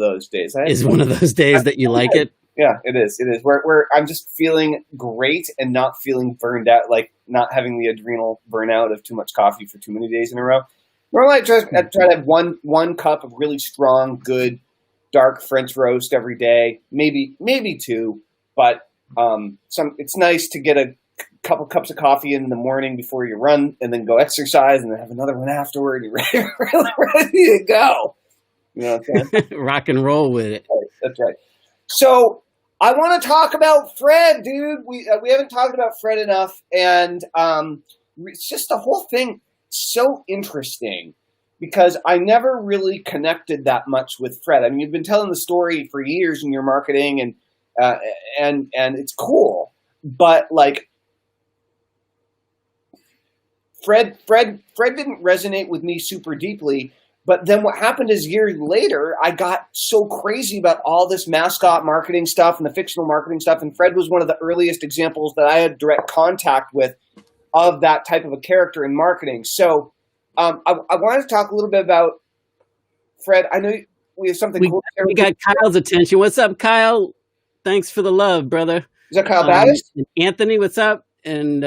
those days. Is one of those days that you like it? Yeah, it is. It is. Where I'm just feeling great and not feeling burned out, like not having the adrenal burnout of too much coffee for too many days in a row. Normally, I try to have one cup of really strong, good, dark French roast every day, maybe two. But it's nice to get a couple cups of coffee in the morning before you run, and then go exercise, and then have another one afterward. You're ready to go. You know what I'm saying? Rock and roll with it. That's right. So I want to talk about Fred, dude. We haven't talked about Fred enough, and it's just the whole thing so interesting because I never really connected that much with Fred. I mean, you've been telling the story for years in your marketing, and it's cool, but like Fred didn't resonate with me super deeply. But then what happened is years later, I got so crazy about all this mascot marketing stuff and the fictional marketing stuff. And Fred was one of the earliest examples that I had direct contact with of that type of a character in marketing. So I wanted to talk a little bit about Fred. I know we have something cool. We got Kyle's attention. What's up, Kyle? Thanks for the love, brother. Is that Kyle Battis? Anthony, what's up? And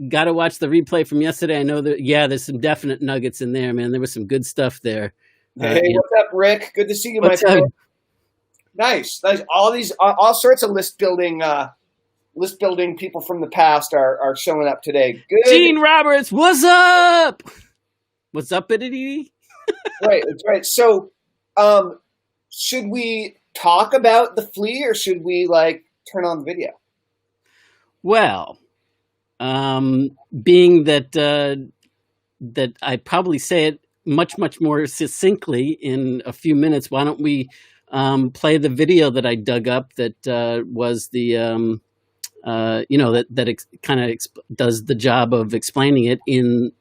got to watch the replay from yesterday. I know that, there's some definite nuggets in there, man. There was some good stuff there. Hey, what's up, Rick? Good to see you, my friend. Nice. All sorts of list building people from the past are showing up today. Good. Gene Roberts, what's up? What's up, Idity? Right, that's right. So, should we talk about the flea, or should we turn on the video? Well, being that I probably say it much more succinctly in a few minutes, why don't we play the video that I dug up that was the kind of does the job of explaining it in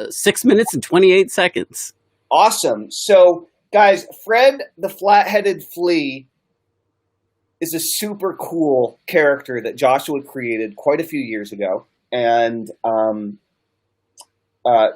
6 minutes and 28 seconds. Awesome. So, guys, Fred the Flat-Headed-Flea is a super cool character that Joshua created quite a few years ago. And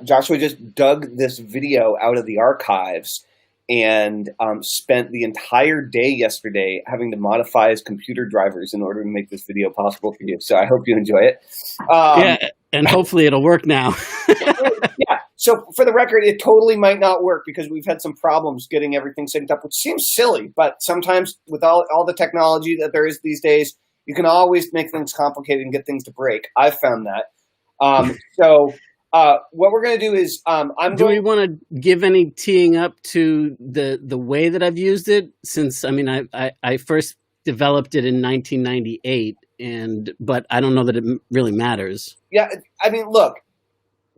Joshua just dug this video out of the archives and spent the entire day yesterday having to modify his computer drivers in order to make this video possible for you. So I hope you enjoy it. And hopefully it'll work now. Yeah. So for the record, it totally might not work because we've had some problems getting everything synced up, which seems silly, but sometimes with all the technology that there is these days, you can always make things complicated and get things to break. I've found that. What we're going to do is do we want to give any teeing up to the way that I've used it? Since, I first developed it in 1998, but I don't know that it really matters. Yeah, look,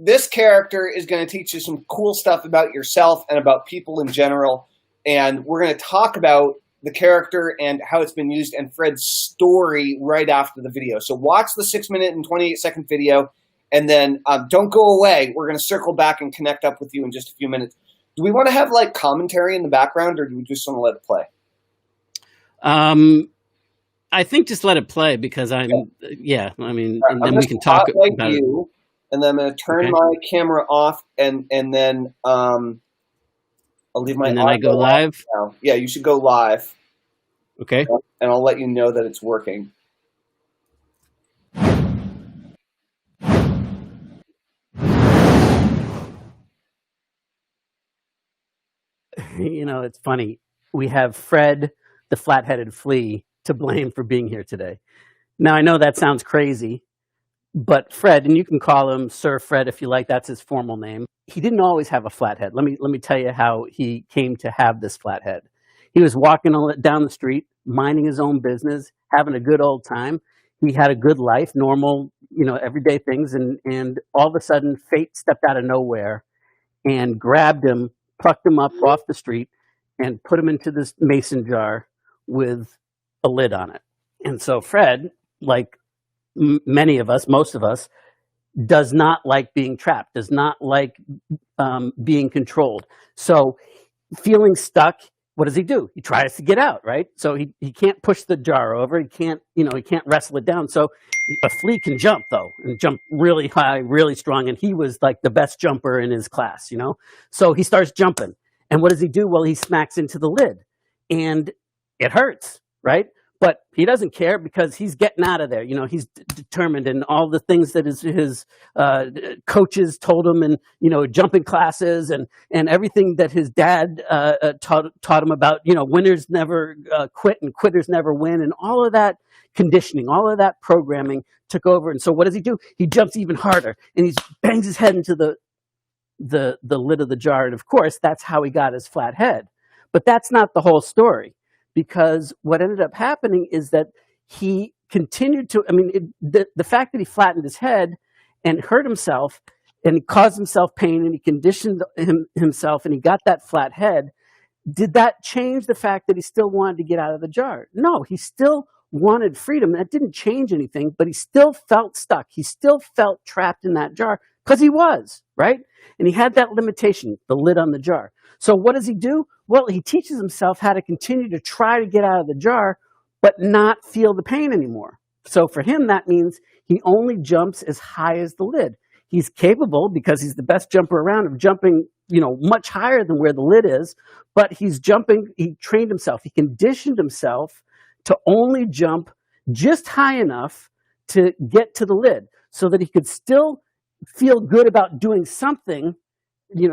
this character is going to teach you some cool stuff about yourself and about people in general, and we're going to talk about the character and how it's been used and Fred's story right after the video. So watch the 6 minute and 28 second video, and then don't go away. We're going to circle back and connect up with you in just a few minutes. Do we want to have commentary in the background, or do we just want to let it play? I think just let it play because and then we can talk about it. And then I'm going to turn my camera off, and then I'll leave my. And then I go live. Now. Yeah, you should go live. Okay. And I'll let you know that it's working. It's funny. We have Fred the Flat-Headed-Flea to blame for being here today. Now, I know that sounds crazy, but Fred, and you can call him Sir Fred if you like, that's his formal name. He didn't always have a flat head. Let me tell you how he came to have this flat head. He was walking down the street, minding his own business, having a good old time. He had a good life, normal, everyday things, and all of a sudden, fate stepped out of nowhere and grabbed him, plucked him up off the street, and put him into this mason jar with a lid on it. And so Fred, like many of us, most of us, does not like being trapped, does not like being controlled. So feeling stuck, what does he do? He tries to get out, right? So he can't push the jar over. He can't wrestle it down. So a flea can jump, though, and jump really high, really strong. And he was like the best jumper in his class, So he starts jumping. And what does he do? Well, he smacks into the lid. and it hurts, right? But he doesn't care because he's getting out of there. He's determined, and all the things that his coaches told him, and jumping classes, and everything that his dad taught him about. Winners never quit and quitters never win, and all of that conditioning, all of that programming took over. And so, what does he do? He jumps even harder, and he bangs his head into the lid of the jar. And of course, that's how he got his flat head. But that's not the whole story. Because what ended up happening is that he continued to, the fact that he flattened his head and hurt himself and he caused himself pain and he conditioned himself and he got that flat head, did that change the fact that he still wanted to get out of the jar? No, he still wanted freedom. That didn't change anything, but he still felt stuck. He still felt trapped in that jar because he was, right? And he had that limitation, the lid on the jar. So what does he do? Well, he teaches himself how to continue to try to get out of the jar, but not feel the pain anymore. So for him, that means he only jumps as high as the lid. He's capable, because he's the best jumper around, of jumping, much higher than where the lid is, but he's jumping, he trained himself, he conditioned himself to only jump just high enough to get to the lid so that he could still feel good about doing something,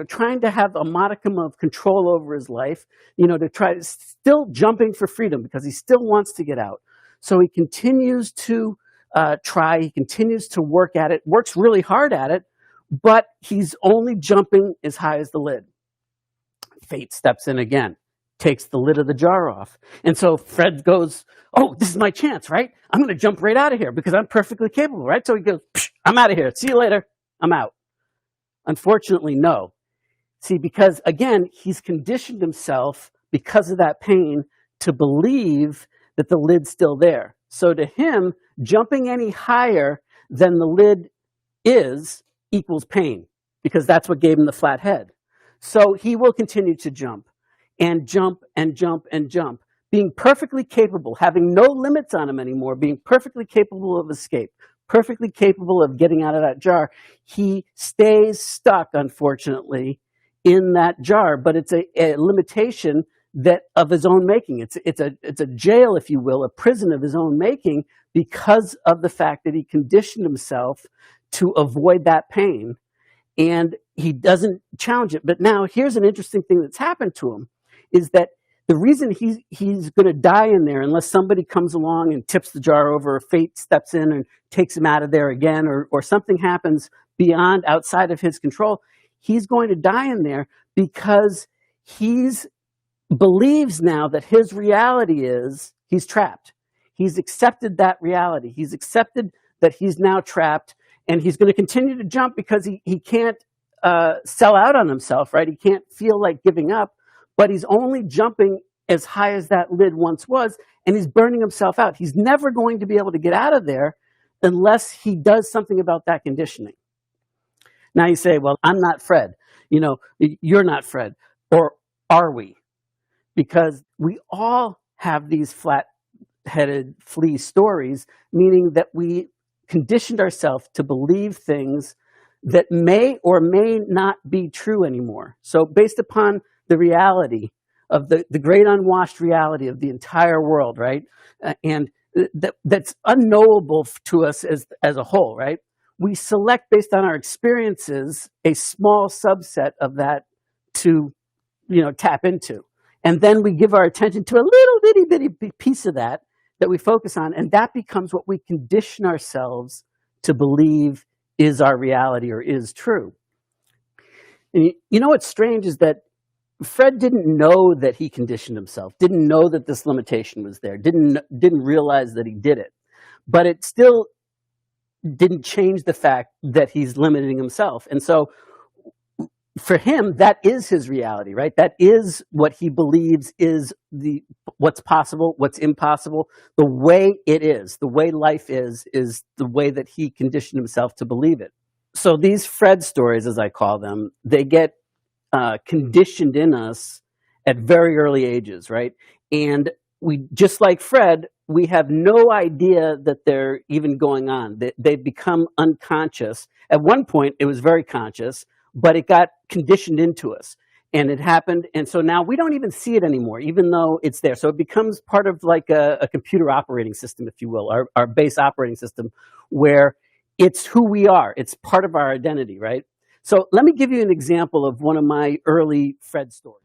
trying to have a modicum of control over his life, to try to still jumping for freedom because he still wants to get out. So he continues to try, he continues to work at it, works really hard at it, but he's only jumping as high as the lid. Fate steps in again, takes the lid of the jar off. And so Fred goes, oh, this is my chance, right? I'm going to jump right out of here because I'm perfectly capable, right? So he goes, I'm out of here. See you later. I'm out. Unfortunately, no. See, because again, he's conditioned himself because of that pain to believe that the lid's still there. So to him, jumping any higher than the lid is equals pain, because that's what gave him the flat head. So he will continue to jump and jump and jump and jump, being perfectly capable, having no limits on him anymore, being perfectly capable of escape, perfectly capable of getting out of that jar. He stays stuck, unfortunately, in that jar, but it's a limitation that of his own making. It's a jail, if you will, a prison of his own making, because of the fact that he conditioned himself to avoid that pain, and he doesn't challenge it. But now here's an interesting thing that's happened to him, is that the reason he's going to die in there, unless somebody comes along and tips the jar over, or fate steps in and takes him out of there again, or something happens outside of his control, he's going to die in there because believes now that his reality is he's trapped. He's accepted that reality. He's accepted that he's now trapped, and he's going to continue to jump because he can't sell out on himself, right? He can't feel like giving up, but he's only jumping as high as that lid once was, and he's burning himself out. He's never going to be able to get out of there unless he does something about that conditioning. Now you say, well, I'm not Fred. You're not Fred. Or are we? Because we all have these flat-headed flea stories, meaning that we conditioned ourselves to believe things that may or may not be true anymore. So based upon the reality of the great unwashed reality of the entire world, right? And that's unknowable to us as a whole, right? We select based on our experiences a small subset of that to, tap into. And then we give our attention to a little bitty piece of that we focus on, and that becomes what we condition ourselves to believe is our reality or is true. And what's strange is that Fred didn't know that he conditioned himself, didn't know that this limitation was there, didn't realize that he did it. But it still didn't change the fact that he's limiting himself. And so for him, that is his reality, right? That is what he believes is what's possible, what's impossible. The way it is, the way life is the way that he conditioned himself to believe it. So these Fred stories, as I call them, they get conditioned in us at very early ages, right? And we, just like Fred, we have no idea that they're even going on. They become unconscious. At one point, it was very conscious, but it got conditioned into us. and it happened. And so now we don't even see it anymore, even though it's there. So it becomes part of like a computer operating system, if you will, our base operating system, where it's who we are. It's part of our identity, right? So let me give you an example of one of my early Fred stories.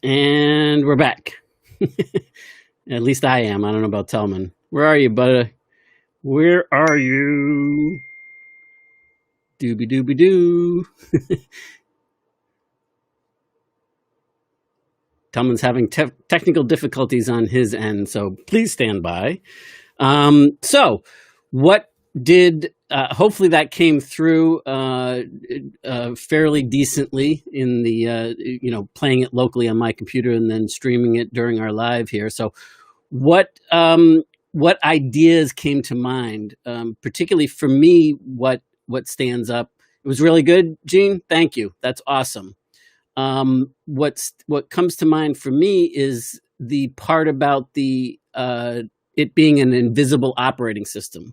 And we're back. At least I am. I don't know about Tellman. Where are you, buddy? Where are you? Doobie doobie doo. Tellman's having technical difficulties on his end, so please stand by. So what did, hopefully that came through fairly decently in the, playing it locally on my computer and then streaming it during our live here. So what ideas came to mind, particularly for me, what stands up? It was really good, Gene. Thank you. That's awesome. What comes to mind for me is the part about the it being an invisible operating system,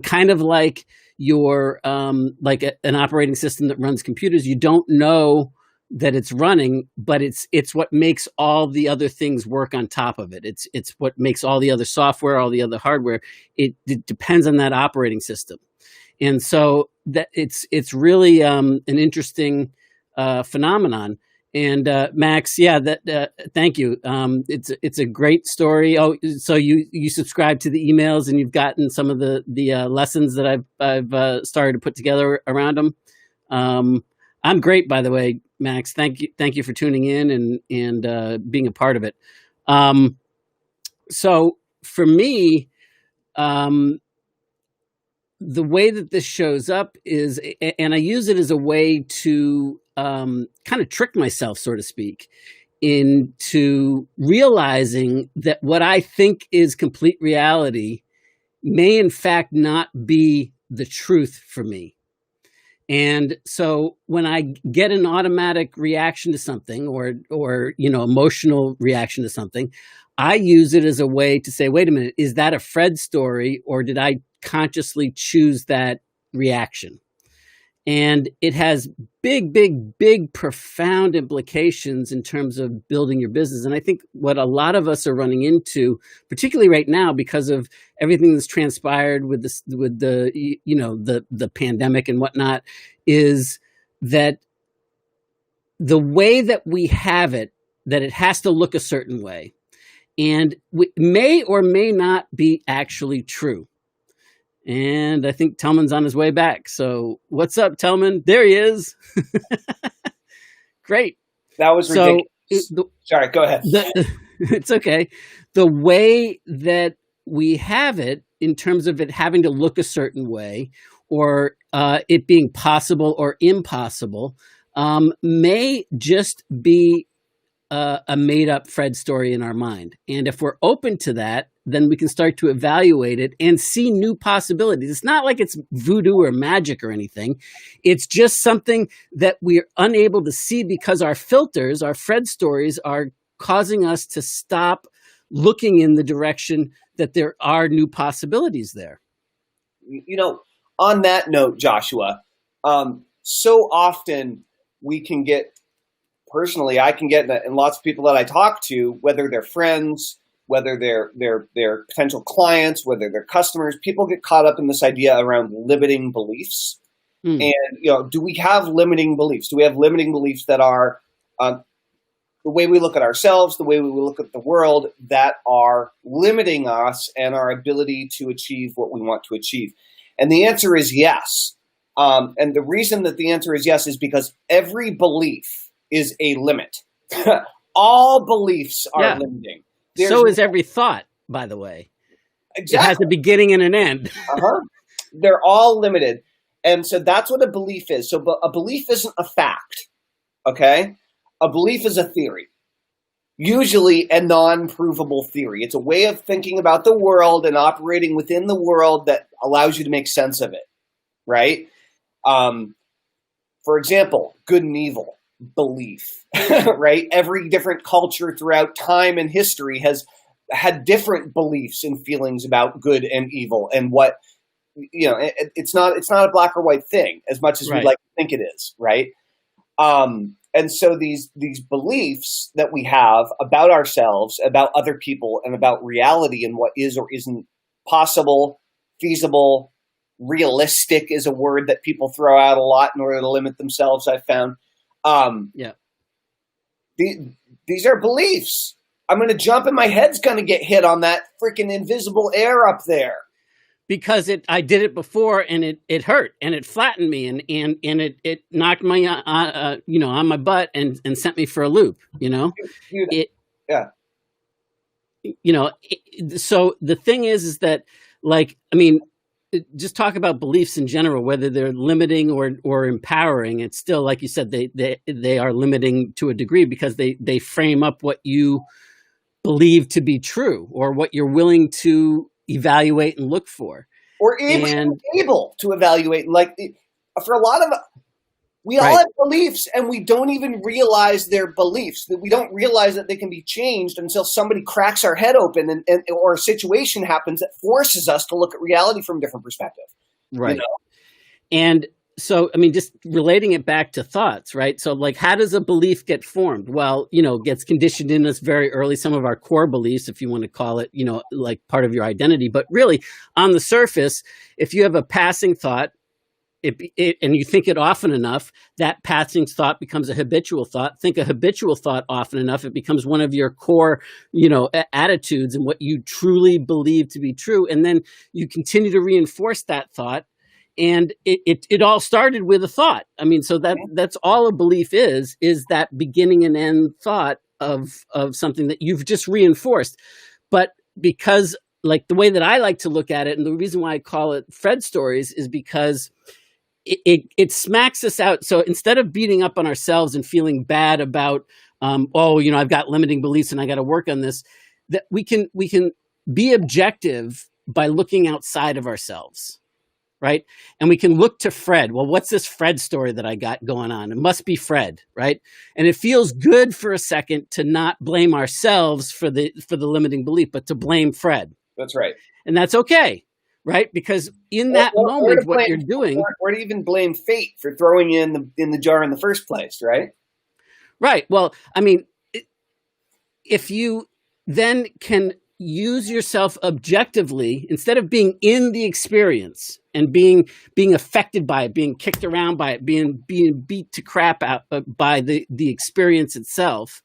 kind of like your like an operating system that runs computers. You don't know that it's running, but it's what makes all the other things work on top of it. It's what makes all the other software, all the other hardware. It depends on that operating system, and so that it's really an interesting phenomenon. And Max, yeah, thank you. It's a great story. Oh, so you subscribe to the emails and you've gotten some of the lessons that I've started to put together around them. I'm great, by the way, Max. Thank you for tuning in and being a part of it. So for me, the way that this shows up is, and I use it as a way to kind of trick myself, so to speak, into realizing that what I think is complete reality may in fact not be the truth for me. And so when I get an automatic reaction to something or emotional reaction to something, I use it as a way to say, wait a minute, is that a Fred story, or did I consciously choose that reaction? And it has big, profound implications in terms of building your business. And I think what a lot of us are running into, particularly right now, because of everything that's transpired with the pandemic and whatnot, is that the way that we have it, that it has to look a certain way, and may or may not be actually true. And I think Tellman's on his way back. So what's up, Tellman? There he is. Great. That was ridiculous. Sorry, go ahead. It's okay. The way that we have it, in terms of it having to look a certain way, or it being possible or impossible, may just be a made-up Fred story in our mind. And if we're open to that, then we can start to evaluate it and see new possibilities. It's not like it's voodoo or magic or anything. It's just something that we're unable to see because our filters, our Fred stories, are causing us to stop looking in the direction that there are new possibilities there. On that note, Joshua, so often we can get, personally, I can get, and lots of people that I talk to, whether they're friends, whether they're potential clients, whether they're customers, people get caught up in this idea around limiting beliefs. And, do we have limiting beliefs? Do we have limiting beliefs that are the way we look at ourselves, the way we look at the world, that are limiting us and our ability to achieve what we want to achieve? And the answer is yes. And the reason that the answer is yes is because every belief is a limit. All beliefs are limiting. So is every thought, by the way. Exactly. It has a beginning and an end. They're all limited. And so that's what a belief is. So a belief isn't a fact, okay? A belief is a theory, usually a non-provable theory. It's a way of thinking about the world and operating within the world that allows you to make sense of it, right? For example, good and evil. Belief, right? Every different culture throughout time and history has had different beliefs and feelings about good and evil and what it's not a black or white thing as much as we Right. like to think it is, right? And so these beliefs that we have about ourselves, about other people, and about reality and what is or isn't possible, feasible, realistic is a word that people throw out a lot in order to limit themselves, I've found. Yeah. These are beliefs. I'm going to jump and my head's going to get hit on that freaking invisible air up there. Because I did it before and it hurt and it flattened me and it knocked my on my butt and sent me for a loop. So the thing is that, like, I mean, just talk about beliefs in general, whether they're limiting or empowering. It's still, like you said, they are limiting to a degree because they frame up what you believe to be true or what you're willing to evaluate and look for, or even able to evaluate. Like, for a lot of we all have beliefs and we don't even realize they're beliefs, that we don't realize that they can be changed until somebody cracks our head open and or a situation happens that forces us to look at reality from a different perspective. Right. And so, I mean, just relating it back to thoughts, right? So, like, how does a belief get formed? Well, gets conditioned in us very early, some of our core beliefs, if you want to call it, like part of your identity. But really, on the surface, if you have a passing thought, and you think it often enough, that passing thought becomes a habitual thought. Think a habitual thought often enough, it becomes one of your core, attitudes and what you truly believe to be true. And then you continue to reinforce that thought. And it all started with a thought. I mean, so that's all a belief is that beginning and end thought of something that you've just reinforced. But because, like, the way that I like to look at it, and the reason why I call it Fred stories, is because it smacks us out. So instead of beating up on ourselves and feeling bad about, I've got limiting beliefs and I got to work on this, that we can be objective by looking outside of ourselves. Right. And we can look to Fred. Well, what's this Fred story that I got going on? It must be Fred. Right. And it feels good for a second to not blame ourselves for the limiting belief, but to blame Fred. That's right. And that's okay. Right. Because in that moment, what you're doing. Or to even blame fate for throwing you in the jar in the first place. Right. Right. Well, I mean, if you then can use yourself objectively instead of being in the experience and being affected by it, being kicked around by it, being beat to crap out by the experience itself.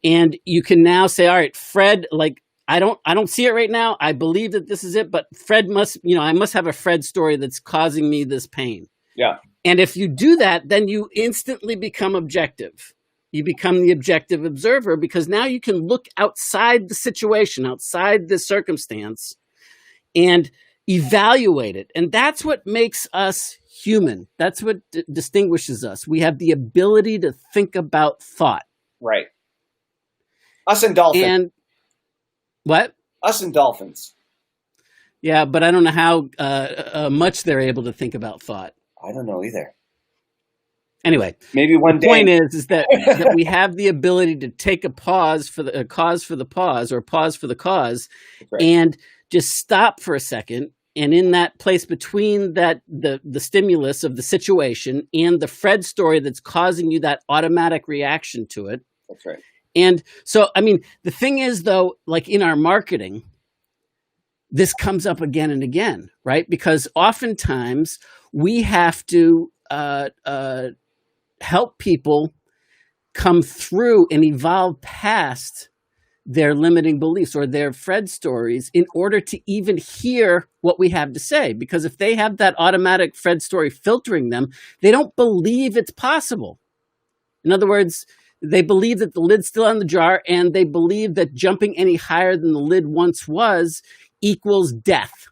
And you can now say, all right, Fred, like, I don't see it right now. I believe that this is it, but Fred I must have a Fred story that's causing me this pain. Yeah. And if you do that, then you instantly become objective. You become the objective observer because now you can look outside the situation, outside the circumstance, and evaluate it. And that's what makes us human. That's what distinguishes us. We have the ability to think about thought. Right. Us and dolphins. And what? Us and dolphins. Yeah, but I don't know how much they're able to think about thought. I don't know either. Anyway, maybe one day. The point is that we have the ability to take a pause for the cause for the pause, or pause for the cause, right, and just stop for a second. And in that place between that the stimulus of the situation and the Fred story that's causing you that automatic reaction to it. That's right. And so, I mean, the thing is, though, like in our marketing, this comes up again and again, right? Because oftentimes we have to help people come through and evolve past their limiting beliefs or their Fred stories in order to even hear what we have to say. Because if they have that automatic Fred story filtering them, they don't believe it's possible. In other words, they believe that the lid's still on the jar, and they believe that jumping any higher than the lid once was equals death.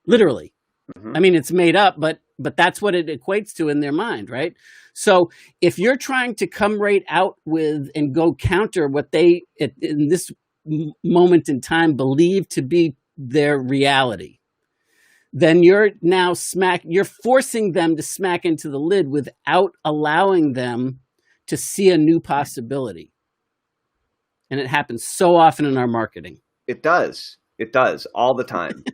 Literally. Mm-hmm. I mean, it's made up, but that's what it equates to in their mind, right? So if you're trying to come right out with and go counter what they, in this moment in time, believe to be their reality, then you're now you're forcing them to smack into the lid without allowing them to see a new possibility. And it happens so often in our marketing. It does. It does all the time.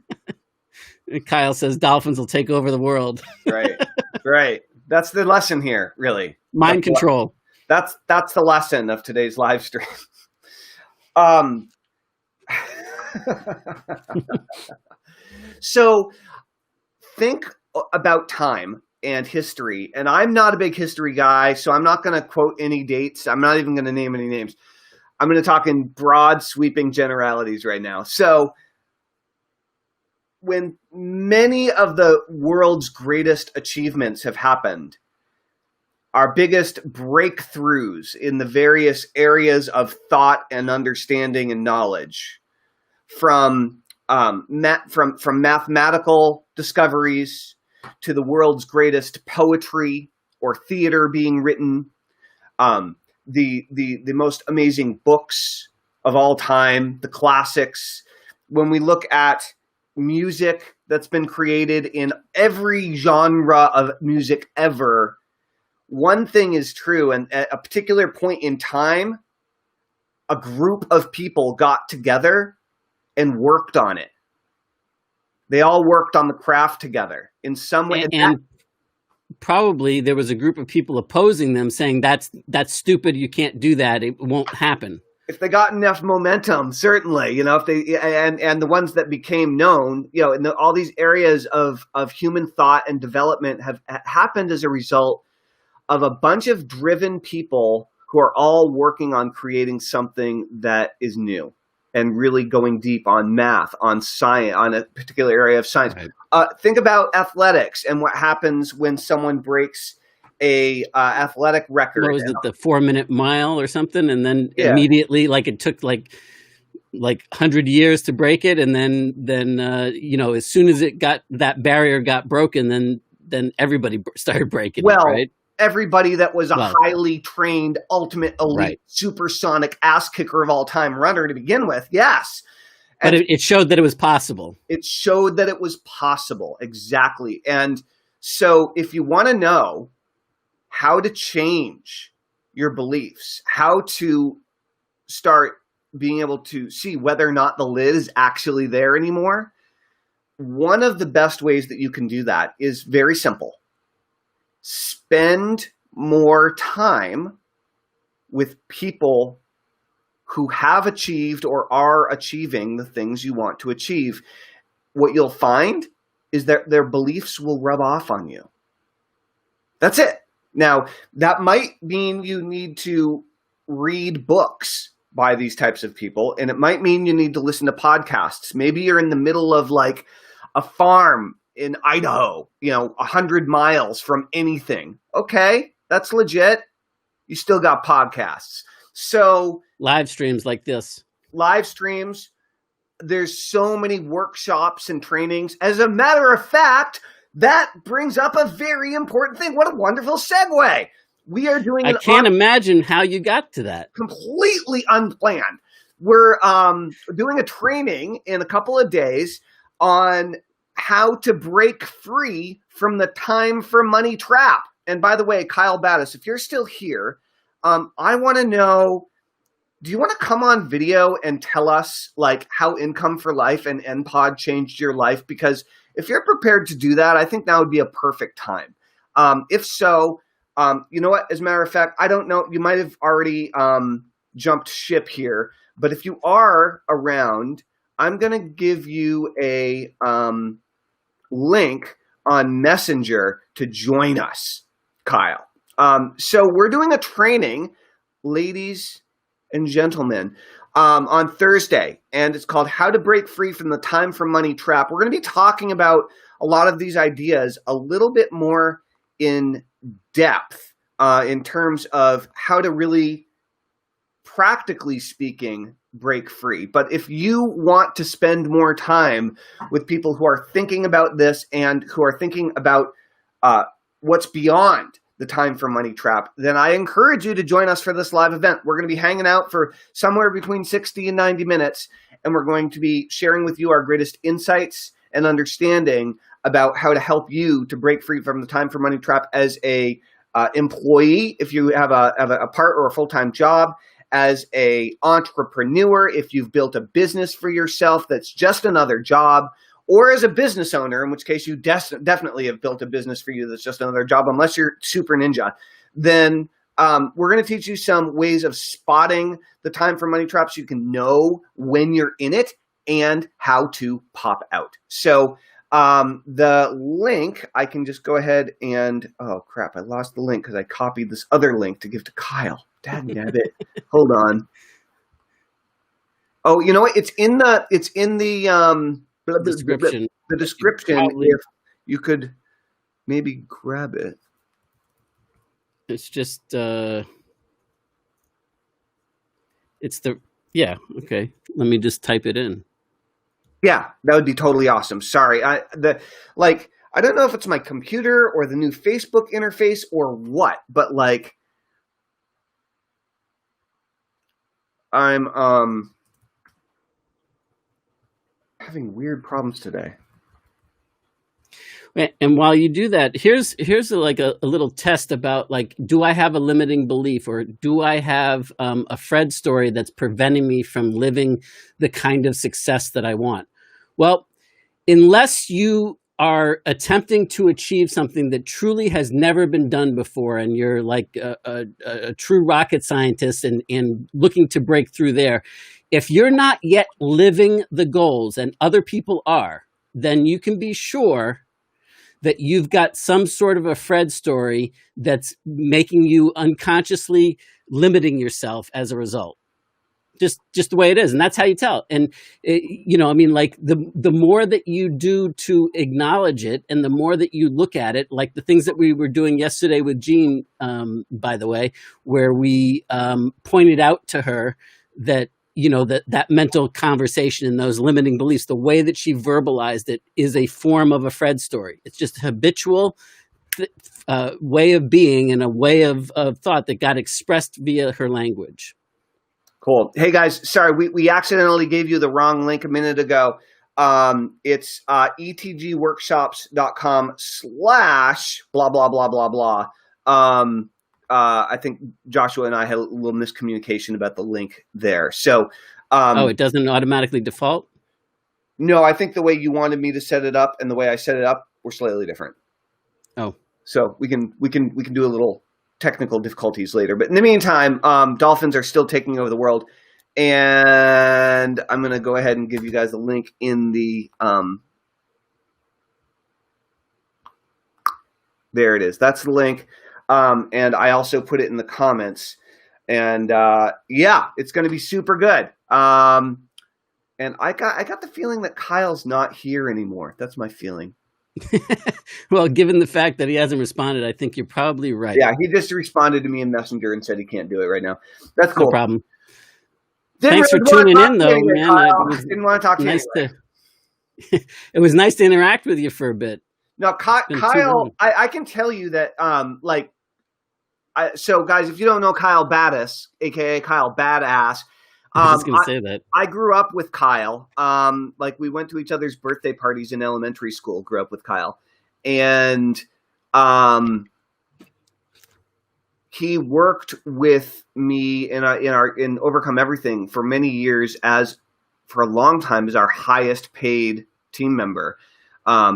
Kyle says dolphins will take over the world. Right. Right. That's the lesson here, really. Mind control. That's the lesson of today's live stream. Um, so think about time and history. And I'm not a big history guy, so I'm not going to quote any dates. I'm not even going to name any names. I'm going to talk in broad, sweeping generalities right now. So when many of the world's greatest achievements have happened, our biggest breakthroughs in the various areas of thought and understanding and knowledge, from mathematical discoveries to the world's greatest poetry or theater being written, the most amazing books of all time, the classics. When we look at music that's been created in every genre of music ever, one thing is true, and at a particular point in time, a group of people got together and worked on it. They all worked on the craft together in some way. And probably there was a group of people opposing them, saying that's stupid. You can't do that. It won't happen. If they got enough momentum, certainly, if they, and the ones that became known, in all these areas of human thought and development have happened as a result of a bunch of driven people who are all working on creating something that is new and really going deep on math, on science, on a particular area of science. Right. Think about athletics and what happens when someone breaks a athletic record. What was it, the 4-minute mile or something? And then immediately, it took like 100 years to break it. And then as soon as that barrier got broken, then everybody started breaking it, right? Everybody that was a highly trained, ultimate elite, supersonic ass kicker of all time runner to begin with. Yes. But it showed that it was possible. It showed that it was possible. Exactly. And so if you want to know how to change your beliefs, how to start being able to see whether or not the lid is actually there anymore, one of the best ways that you can do that is very simple. Spend more time with people who have achieved or are achieving the things you want to achieve. What you'll find is that their beliefs will rub off on you. That's it. Now, that might mean you need to read books by these types of people, and it might mean you need to listen to podcasts. Maybe you're in the middle of a farm in Idaho, 100 miles from anything. Okay, that's legit. You still got podcasts. So live streams like this. Live streams. There's so many workshops and trainings. As a matter of fact, that brings up a very important thing. What a wonderful segue. We are doing I can't imagine how you got to that. Completely unplanned. We're doing a training in a couple of days on how to break free from the time for money trap. And by the way, Kyle Battis, if you're still here, I want to know, do you want to come on video and tell us how Income for Life and NPOD changed your life? Because if you're prepared to do that, I think that would be a perfect time. If so, you know what? As a matter of fact, I don't know. You might have already jumped ship here. But if you are around, I'm going to give you a link on Messenger to join us, Kyle. So we're doing a training, ladies and gentlemen, on Thursday, and it's called How to Break Free from the Time for Money Trap. We're going to be talking about a lot of these ideas a little bit more in depth in terms of how to really, practically speaking, break free. But if you want to spend more time with people who are thinking about this and who are thinking about what's beyond the time for money trap, then I encourage you to join us for this live event. We're going to be hanging out for somewhere between 60 and 90 minutes, and we're going to be sharing with you our greatest insights and understanding about how to help you to break free from the time for money trap as a employee, if you have a part or a full-time job, as a entrepreneur, if you've built a business for yourself that's just another job, or as a business owner, in which case you definitely have built a business for you that's just another job, unless you're super ninja, then we're going to teach you some ways of spotting the time for money traps. You can know when you're in it and how to pop out. So the link, I can just go ahead and, oh crap, I lost the link because I copied this other link to give to Kyle. Dadnabbit. Hold on. Oh, you know what? It's in the description. The description. If you could maybe grab it. It's just it's the okay. Let me just type it in. Yeah, that would be totally awesome. Sorry, I don't know if it's my computer or the new Facebook interface or what, but like I'm having weird problems today. And while you do that, here's a little test about, like, do I have a limiting belief, or do I have a Fred story that's preventing me from living the kind of success that I want? Well, unless you are attempting to achieve something that truly has never been done before, and you're like a true rocket scientist and looking to break through there, if you're not yet living the goals and other people are, then you can be sure that you've got some sort of a Fred story that's making you unconsciously limiting yourself as a result. Just the way it is. And that's how you tell. And, the more that you do to acknowledge it, and the more that you look at it, like the things that we were doing yesterday with Jean, by the way, where we pointed out to her that, that mental conversation and those limiting beliefs, the way that she verbalized it is a form of a Fred story. It's just a habitual way of being and a way of thought that got expressed via her language. Cool. Hey guys, sorry, we accidentally gave you the wrong link a minute ago. It's etgworkshops.com/blah, blah, blah, blah, blah. I think Joshua and I had a little miscommunication about the link there. So, it doesn't automatically default? No, I think the way you wanted me to set it up and the way I set it up were slightly different. Oh, so we can do a little technical difficulties later. But in the meantime, dolphins are still taking over the world, and I'm going to go ahead and give you guys a link in the. There it is. That's the link. And I also put it in the comments, and it's going to be super good. And I got the feeling that Kyle's not here anymore. That's my feeling. Well, given the fact that he hasn't responded, I think you're probably right. Yeah, he just responded to me in Messenger and said he can't do it right now. That's cool. No problem. Thanks for tuning in, though, man. I didn't want to talk to you anyway. It was nice to interact with you for a bit. Now, Kyle, I can tell you that, so guys, if you don't know Kyle Battis, aka Kyle Badass, I was going to say that. I grew up with Kyle. We went to each other's birthday parties in elementary school. Grew up with Kyle, and he worked with me in Overcome Everything for many years, for a long time as our highest paid team member.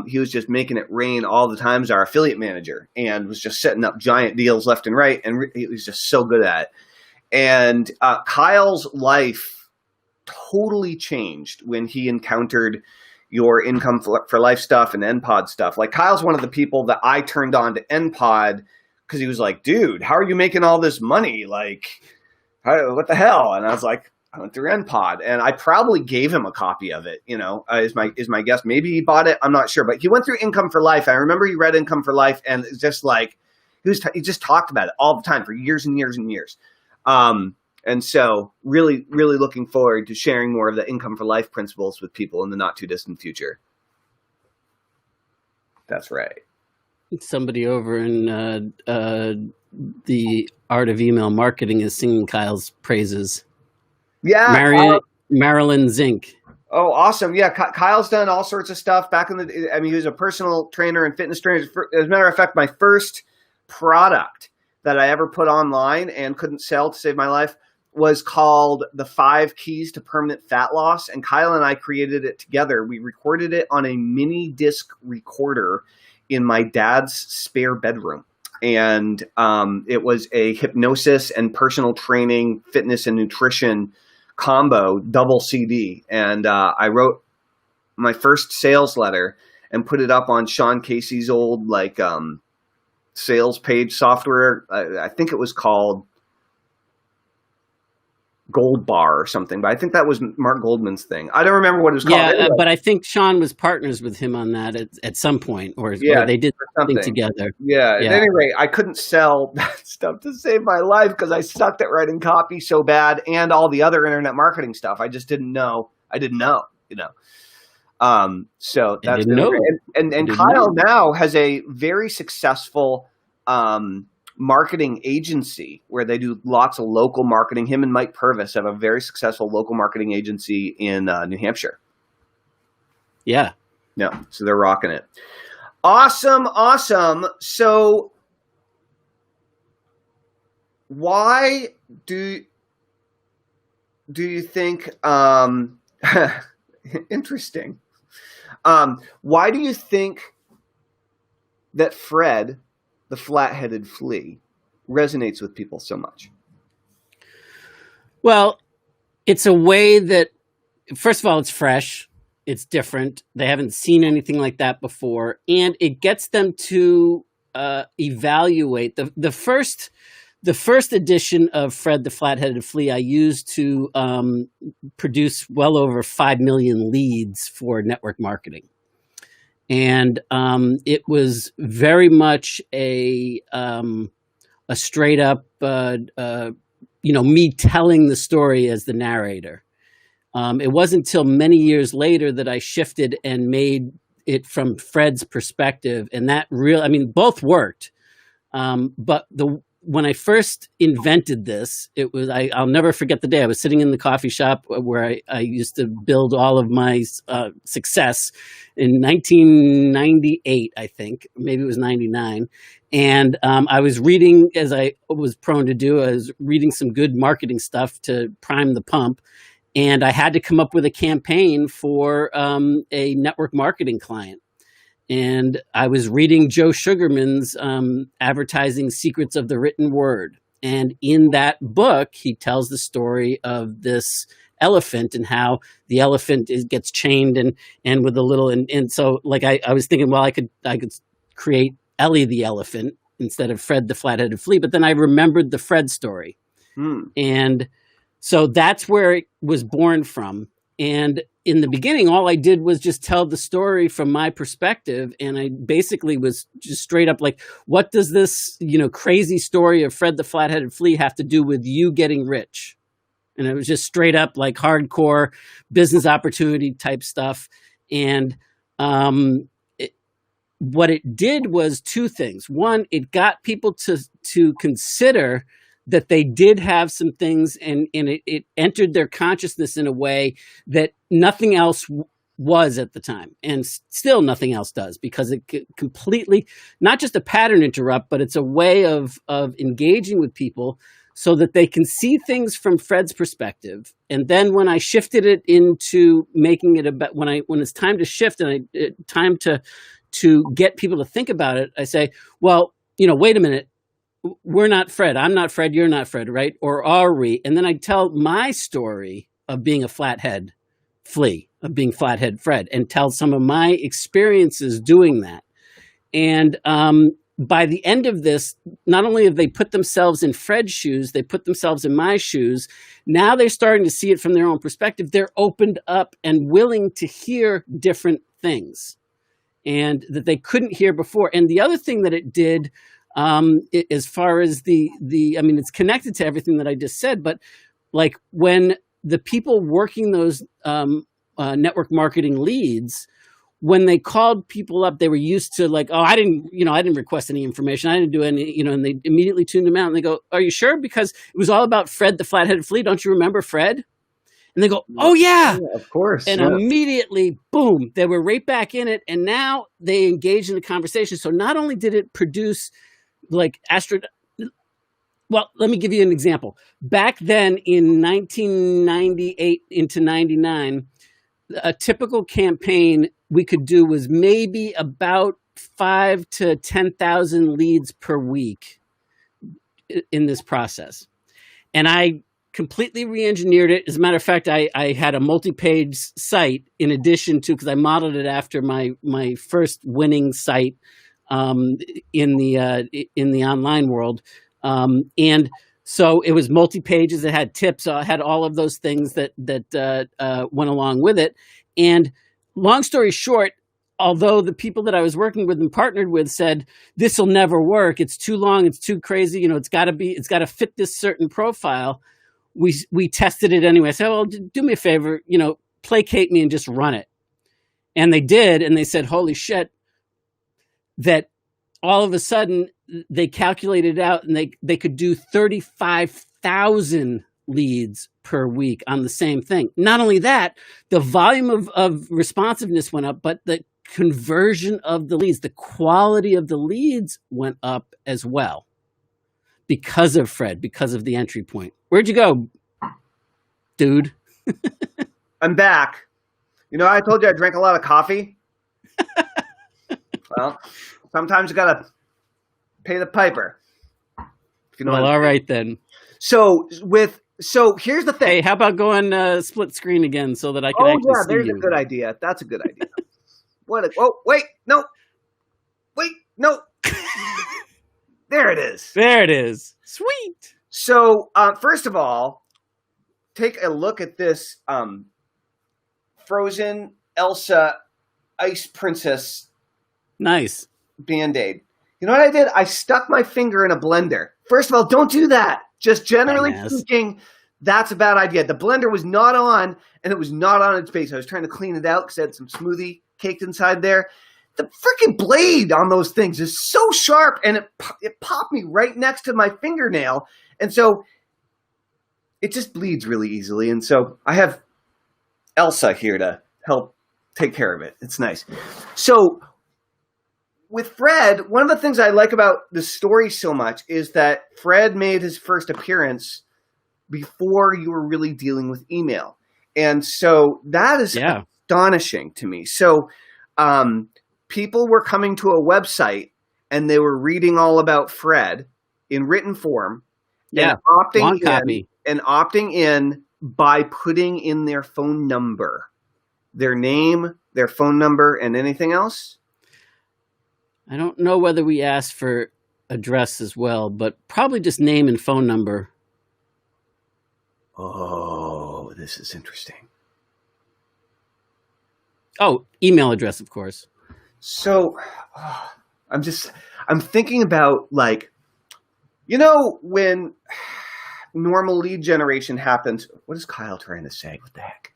He was just making it rain all the time as our affiliate manager, and was just setting up giant deals left and right. And he was just so good at it. And Kyle's life totally changed when he encountered your income for life stuff and NPOD stuff. Like, Kyle's one of the people that I turned on to NPOD because he was like, dude, how are you making all this money? Like, what the hell? And I was like, I went through NPOD, and I probably gave him a copy of it, is my guess. Maybe he bought it. I'm not sure, but he went through Income for Life. I remember he read Income for Life, and it's just like, he just talked about it all the time for years and years and years. And so really, really looking forward to sharing more of the Income for Life principles with people in the not too distant future. That's right. Somebody over in the Art of Email Marketing is singing Kyle's praises. Yeah. Marilyn Zink. Oh, awesome. Yeah. Kyle's done all sorts of stuff back he was a personal trainer and fitness trainer. As a matter of fact, my first product that I ever put online and couldn't sell to save my life was called The 5 Keys to Permanent Fat Loss, and Kyle and I created it together. We recorded it on a mini disc recorder in my dad's spare bedroom. And it was a hypnosis and personal training, fitness and nutrition combo, double CD. And I wrote my first sales letter and put it up on Sean Casey's old sales page software. I think it was called Gold Bar or something, but I think that was Mark Goldman's thing. I don't remember what it was called. Yeah, anyway. but I think Sean was partners with him on that at some point, or they did something together. Yeah. At any rate, I couldn't sell that stuff to save my life because I sucked at writing copy so bad, and all the other internet marketing stuff. I just didn't know. I didn't know, So that's and Kyle now has a very successful marketing agency where they do lots of local marketing. Him and Mike Purvis have a very successful local marketing agency in New Hampshire. Yeah. So they're rocking it. Awesome. So why do you think, interesting. Why do you think that Fred the Flat-Headed-Flea resonates with people so much? Well, it's a way that, first of all, it's fresh, it's different. They haven't seen anything like that before, and it gets them to evaluate the first edition of Fred the Flat-Headed-Flea. I used to produce well over 5 million leads for network marketing. And it was very much a straight up, me telling the story as the narrator. It wasn't until many years later that I shifted and made it from Fred's perspective, and that both worked. But when I first invented this, it was I'll never forget the day. I was sitting in the coffee shop where I used to build all of my success in 1998, I think. Maybe it was 99. And I was reading, as I was prone to do, I was reading some good marketing stuff to prime the pump. And I had to come up with a campaign for a network marketing client. And I was reading Joe Sugarman's Advertising Secrets of the Written Word. And in that book, he tells the story of this elephant and how the elephant gets chained and with a little, and so I was thinking, well, I could create Ellie the elephant instead of Fred the Flat-Headed-Flea, but then I remembered the Fred story. And so that's where it was born from. And in the beginning, all I did was just tell the story from my perspective. And I basically was just straight up like, what does this, crazy story of Fred the Flat-Headed-Flea have to do with you getting rich? And it was just straight up like hardcore business opportunity type stuff. And what it did was two things. One, it got people to consider that they did have some things, and it entered their consciousness in a way that nothing else was at the time, and still nothing else does, because it completely, not just a pattern interrupt, but it's a way of engaging with people so that they can see things from Fred's perspective. And then when I shifted it into making it about, when it's time to shift and time to get people to think about it, I say, well, wait a minute. We're not Fred. I'm not Fred. You're not Fred, right? Or are we? And then I tell my story of being a flathead flea, of being flathead Fred, and tell some of my experiences doing that. And by the end of this, not only have they put themselves in Fred's shoes, they put themselves in my shoes. Now they're starting to see it from their own perspective. They're opened up and willing to hear different things, and that they couldn't hear before. And the other thing that it did, as far as it's connected to everything that I just said, but like when the people working those network marketing leads, when they called people up, they were used to like, oh, I didn't request any information. I didn't do any, and they immediately tuned them out and they go, are you sure? Because it was all about Fred the Flat-Headed-Flea. Don't you remember Fred? And they go, oh yeah, of course. And immediately, boom, they were right back in it. And now they engaged in the conversation. So not only did it produce like Well, let me give you an example. Back then in 1998 into 99, a typical campaign we could do was maybe about 5 to 10,000 leads per week in this process. And I completely re-engineered it. As a matter of fact, I had a multi-page site in addition to, because I modeled it after my first winning site in the online world. And so it was multi-pages. It had tips. It had all of those things that went along with it. And long story short, although the people that I was working with and partnered with said, this will never work, it's too long, it's too crazy, it's got to fit this certain profile, we tested it anyway. I said, well, do me a favor, placate me and just run it. And they did, and they said, holy shit, that all of a sudden they calculated it out and they could do 35,000 leads per week on the same thing. Not only that, the volume of responsiveness went up, but the conversion of the leads, the quality of the leads went up as well because of Fred, because of the entry point. Where'd you go, dude? I'm back. I told you I drank a lot of coffee. Well, sometimes you gotta pay the piper. Well, all right then. So here's the thing. Hey, how about going split screen again so that I can actually see there's you? a good idea. That's a good idea. Wait, no. There it is. There it is. Sweet. So, first of all, take a look at this Frozen Elsa Ice Princess. Nice. Band-Aid. You know what I did? I stuck my finger in a blender. First of all, don't do that. Just generally speaking, that's a bad idea. The blender was not on, and it was not on its base. I was trying to clean it out because I had some smoothie caked inside there. The freaking blade on those things is so sharp, and it popped me right next to my fingernail. And so it just bleeds really easily. And so I have Elsa here to help take care of it. It's nice. So with Fred, one of the things I like about the story so much is that Fred made his first appearance before you were really dealing with email. And so that is astonishing to me. So people were coming to a website and they were reading all about Fred in written form and opting in by putting in their phone number, their name, their phone number, and anything else. I don't know whether we asked for address as well, but probably just name and phone number. Oh, this is interesting. Oh, email address, of course. So I'm thinking about when normal lead generation happens, what is Kyle trying to say? What the heck?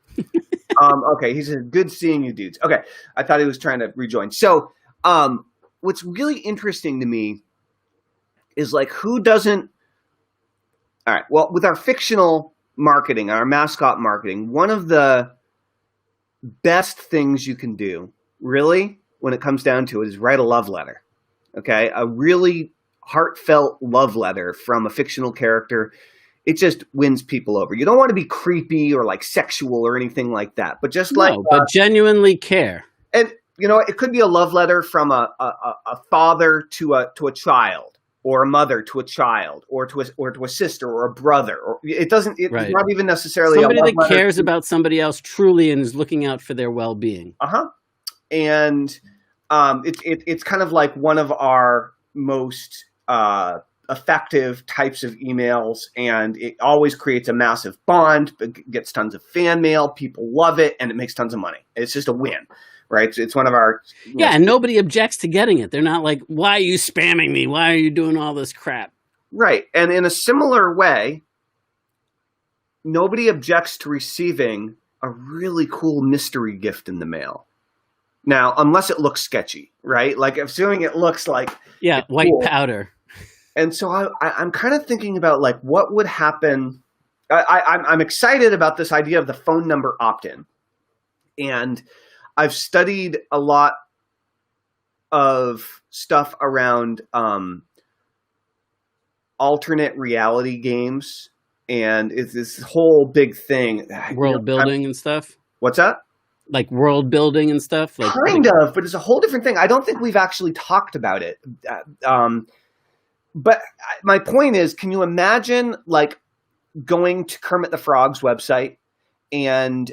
Okay. He said, good seeing you dudes. Okay. I thought he was trying to rejoin. So, what's really interesting to me is who doesn't, all right. Well, with our fictional marketing, our mascot marketing, one of the best things you can do really when it comes down to it is write a love letter. Okay. A really heartfelt love letter from a fictional character. It just wins people over. You don't want to be creepy or sexual or anything like that, but just but genuinely care. And it could be a love letter from a father to a child, or a mother to a child, or to a sister or a brother. Or it's not even necessarily somebody a love that cares about somebody else truly and is looking out for their well-being. And it's kind of like one of our most effective types of emails, and it always creates a massive bond, gets tons of fan mail, people love it, and it makes tons of money. It's just a win, right? It's one of our and nobody objects to getting it. They're not like, why are you spamming me? Why are you doing all this crap? Right. And in a similar way, nobody objects to receiving a really cool mystery gift in the mail. Now, unless it looks sketchy, right? Assuming it looks like white cool. powder. And so I'm kind of thinking about what would happen. I'm excited about this idea of the phone number opt-in, and I've studied a lot of stuff around alternate reality games, and it's this whole big thing. World building and stuff. What's that? Like world building and stuff. Like kind of, but it's a whole different thing. I don't think we've actually talked about it. But my point is, can you imagine like going to Kermit the Frog's website and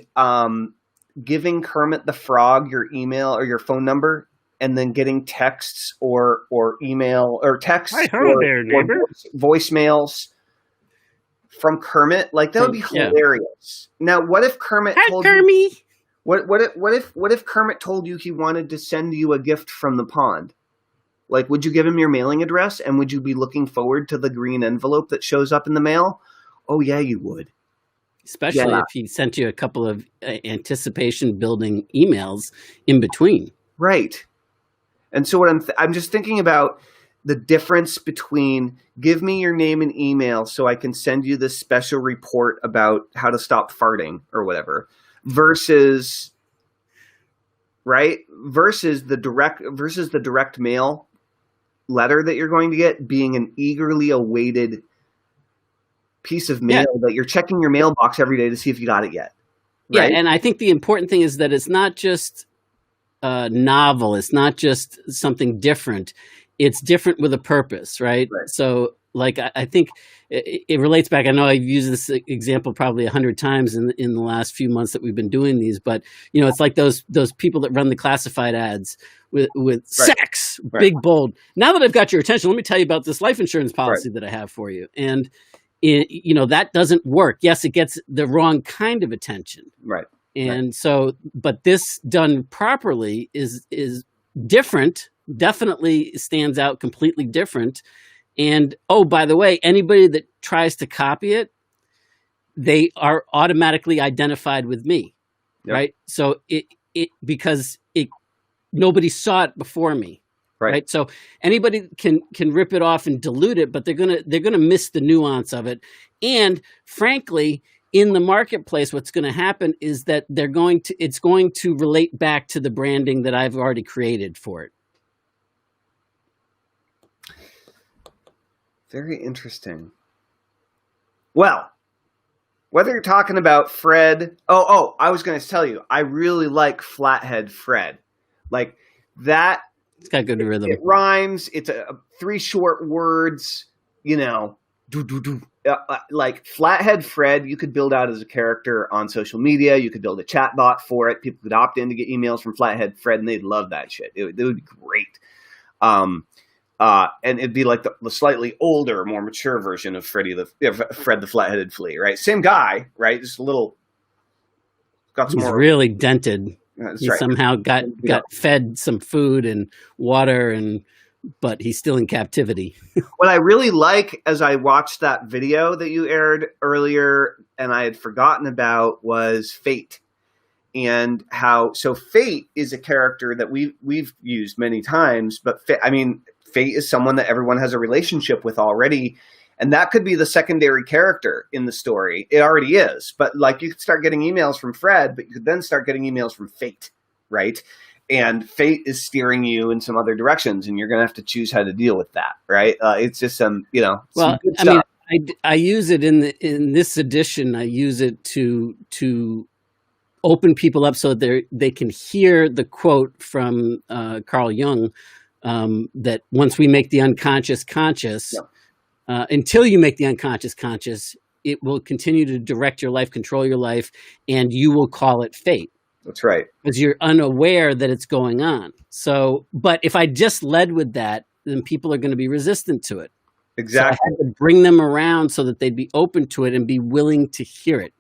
giving Kermit the Frog your email or your phone number, and then getting texts or email or texts or voicemails from Kermit? Like that would be hilarious. Now, what if Kermit told you, what if Kermit told you he wanted to send you a gift from the pond? Like, would you give him your mailing address, and would you be looking forward to the green envelope that shows up in the mail? Oh yeah, you would. Especially if he sent you a couple of anticipation building emails in between. Right. And so what I'm just thinking about the difference between give me your name and email so I can send you this special report about how to stop farting or whatever, versus the direct mail letter that you're going to get being an eagerly awaited piece of mail that you're checking your mailbox every day to see if you got it yet. Right? Yeah, and I think the important thing is that it's not just novel. It's not just something different. It's different with a purpose, right? So, like, I think it relates back. I know I've used this example probably 100 times in the last few months that we've been doing these, but you know, it's like those people that run the classified ads with sex, big bold. Now that I've got your attention, let me tell you about this life insurance policy that I have for you. And you know, that doesn't work. Yes, it gets the wrong kind of attention. Right. And so, but this done properly is different, definitely stands out completely different. And, oh, by the way, anybody that tries to copy it, they are automatically identified with me, right? So because nobody saw it before me. Right. So anybody can rip it off and dilute it, but they're gonna miss the nuance of it. And frankly, in the marketplace, what's going to happen is that it's going to relate back to the branding that I've already created for it. Very interesting. Well, whether you're talking about Fred, I was going to tell you, I really like Flathead Fred, like that. It's got good rhythm. It rhymes. It's 3 short words, you know, like Flathead Fred, you could build out as a character on social media. You could build a chat bot for it. People could opt in to get emails from Flathead Fred, and they'd love that shit. It would be great. And it'd be like the slightly older, more mature version of Fred the Flat-Headed-Flea, right? Same guy, right? Just a little. He's really dented. He somehow got fed some food and water, but he's still in captivity. What I really like as I watched that video that you aired earlier and I had forgotten about was Fate. And so Fate is a character that we've used many times, but Fate is someone that everyone has a relationship with already. And that could be the secondary character in the story. It already is. But like you could start getting emails from Fred, but you could then start getting emails from Fate, right? And Fate is steering you in some other directions, and you're going to have to choose how to deal with that, right? It's just some good stuff. I use it in this edition. I use it to open people up so that they can hear the quote from Carl Jung that once we make the unconscious conscious. Until you make the unconscious conscious, it will continue to direct your life, control your life, and you will call it fate. That's right. Because you're unaware that it's going on. So, but if I just led with that, then people are going to be resistant to it. Exactly. So I had to bring them around so that they'd be open to it and be willing to hear it.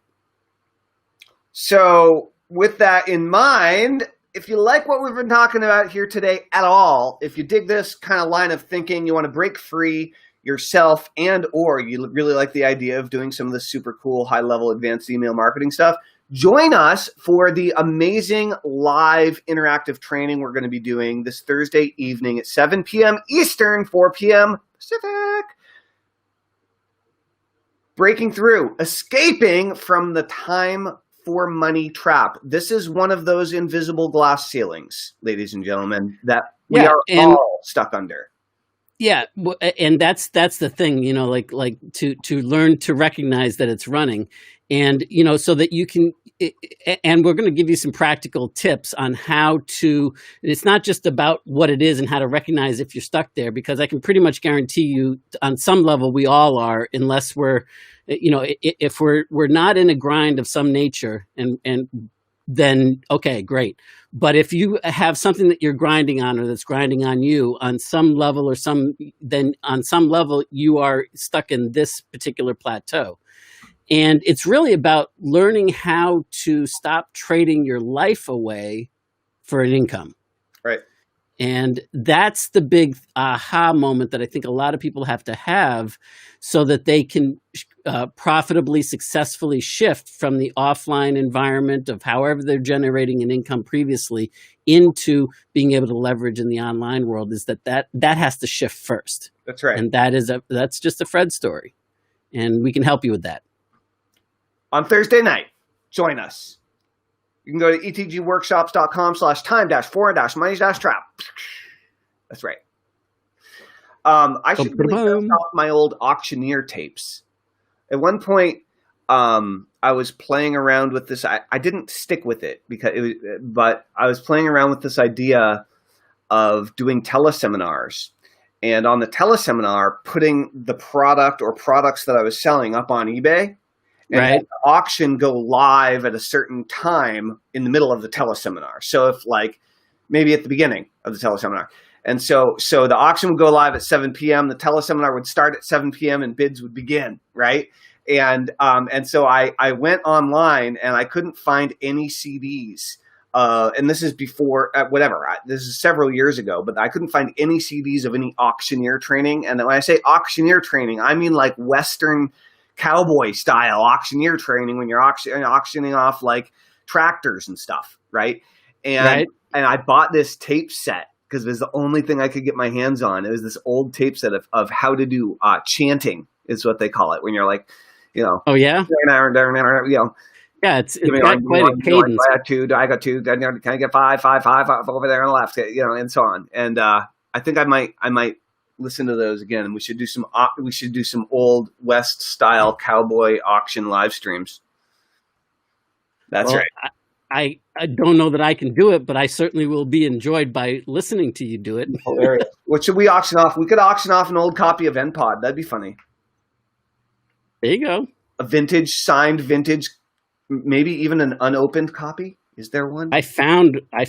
So with that in mind, if you like what we've been talking about here today at all, if you dig this kind of line of thinking, you want to break free yourself or you really like the idea of doing some of the super cool high-level advanced email marketing stuff, join us for the amazing live interactive training we're going to be doing this Thursday evening at 7 p.m. Eastern, 4 p.m. Pacific. Breaking through, escaping from the time for money trap. This is one of those invisible glass ceilings, ladies and gentlemen, that we are all stuck under. Yeah, and that's the thing, like to learn to recognize that it's running, and so that you can. And we're going to give you some practical tips on how to. It's not just about what it is and how to recognize if you're stuck there, because I can pretty much guarantee you, on some level, we all are, unless we're, if we're not in a grind of some nature, and then okay, great. But if you have something that you're grinding on, or that's grinding on you on some level, then on some level you are stuck in this particular plateau. And it's really about learning how to stop trading your life away for an income. Right. And that's the big aha moment that I think a lot of people have to have, so that they can profitably, successfully shift from the offline environment of however they're generating an income previously into being able to leverage in the online world. Is that has to shift first. That's right. And that's just a Fred story. And we can help you with that. On Thursday night, join us. You can go to etgworkshops.com/time-4-money-trap. That's right. I should really dust off my old auctioneer tapes. At one point, I was playing around with this. I didn't stick with it but I was playing around with this idea of doing teleseminars. And on the teleseminar, putting the product or products that I was selling up on eBay. And right. the auction go live at a certain time in the middle of the teleseminar. So if maybe at the beginning of the teleseminar. And so the auction would go live at 7 p.m. The teleseminar would start at 7 p.m. and bids would begin, right? And so I went online and I couldn't find any CDs. And this is before, this is several years ago, but I couldn't find any CDs of any auctioneer training. And when I say auctioneer training, I mean like Western cowboy style auctioneer training, when you're auctioning off like tractors and stuff, right? And I bought this tape set because it was the only thing I could get my hands on. It was this old tape set of how to do chanting, is what they call it, when you're like, oh yeah, yeah, it's got quite a cadence. I got two. Can I get five over there on the left? And so on. And I think I might listen to those again, and we should do some old West style cowboy auction live streams. That's right. I don't know that I can do it, but I certainly will be enjoyed by listening to you do it. Hilarious. What should we auction off? We could auction off an old copy of NPod. That'd be funny. There you go. A signed vintage, maybe even an unopened copy. Is there one? I found I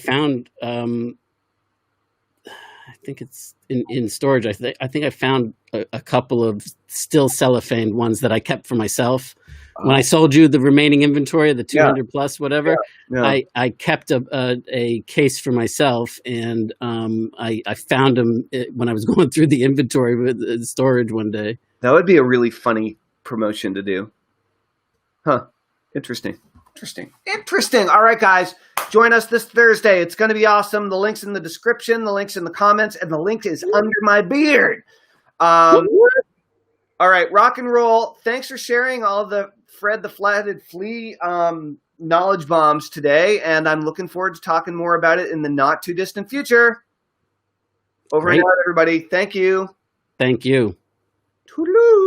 think it's in storage. I think I found a couple of still cellophane ones that I kept for myself. When I sold you the remaining inventory, the 200 plus whatever, I kept a case for myself, and I found them when I was going through the inventory with storage one day. That would be a really funny promotion to do. Huh. Interesting. All right, guys. Join us this Thursday. It's going to be awesome. The link's in the description, the link's in the comments, and the link is under my beard. All right, rock and roll. Thanks for sharing all the Fred the Flat-Headed-Flea knowledge bombs today, and I'm looking forward to talking more about it in the not too distant future. Over and out, everybody. Thank you. Thank you. Toodaloo.